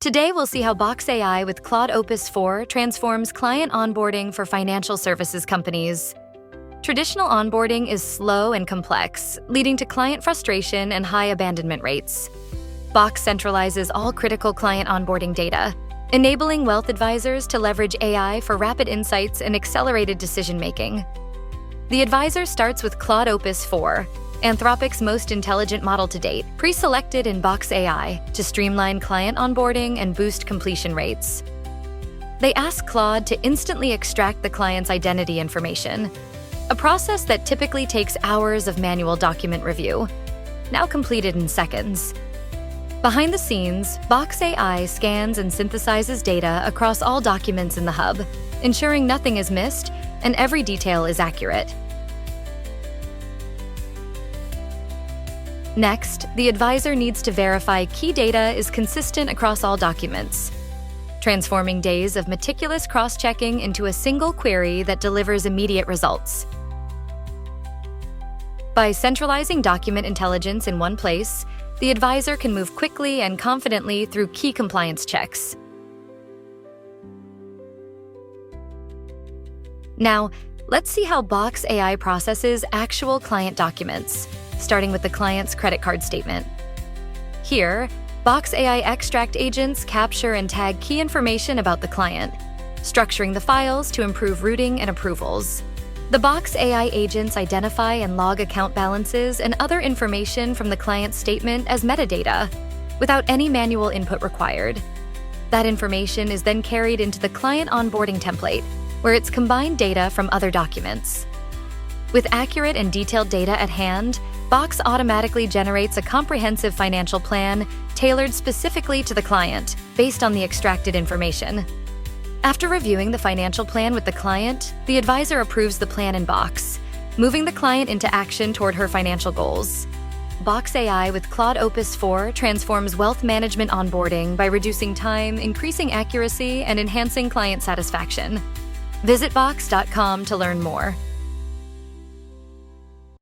Today, we'll see how Box AI with Claude Opus 4 transforms client onboarding for financial services companies. Traditional onboarding is slow and complex, leading to client frustration and high abandonment rates. Box centralizes all critical client onboarding data, enabling wealth advisors to leverage AI for rapid insights and accelerated decision-making. The advisor starts with Claude Opus 4, Anthropic's most intelligent model to date, pre-selected in Box AI to streamline client onboarding and boost completion rates. They ask Claude to instantly extract the client's identity information, a process that typically takes hours of manual document review, now completed in seconds. Behind the scenes, Box AI scans and synthesizes data across all documents in the hub, ensuring nothing is missed and every detail is accurate. Next, the advisor needs to verify key data is consistent across all documents, transforming days of meticulous cross-checking into a single query that delivers immediate results. By centralizing document intelligence in one place, the advisor can move quickly and confidently through key compliance checks. Now, let's see how Box AI processes actual client documents, starting with the client's credit card statement. Here, Box AI extract agents capture and tag key information about the client, structuring the files to improve routing and approvals. The Box AI agents identify and log account balances and other information from the client's statement as metadata, without any manual input required. That information is then carried into the client onboarding template, where it's combined data from other documents. With accurate and detailed data at hand, Box automatically generates a comprehensive financial plan tailored specifically to the client, based on the extracted information. After reviewing the financial plan with the client, the advisor approves the plan in Box, moving the client into action toward her financial goals. Box AI with Claude Opus 4 transforms wealth management onboarding by reducing time, increasing accuracy, and enhancing client satisfaction. Visit box.com to learn more.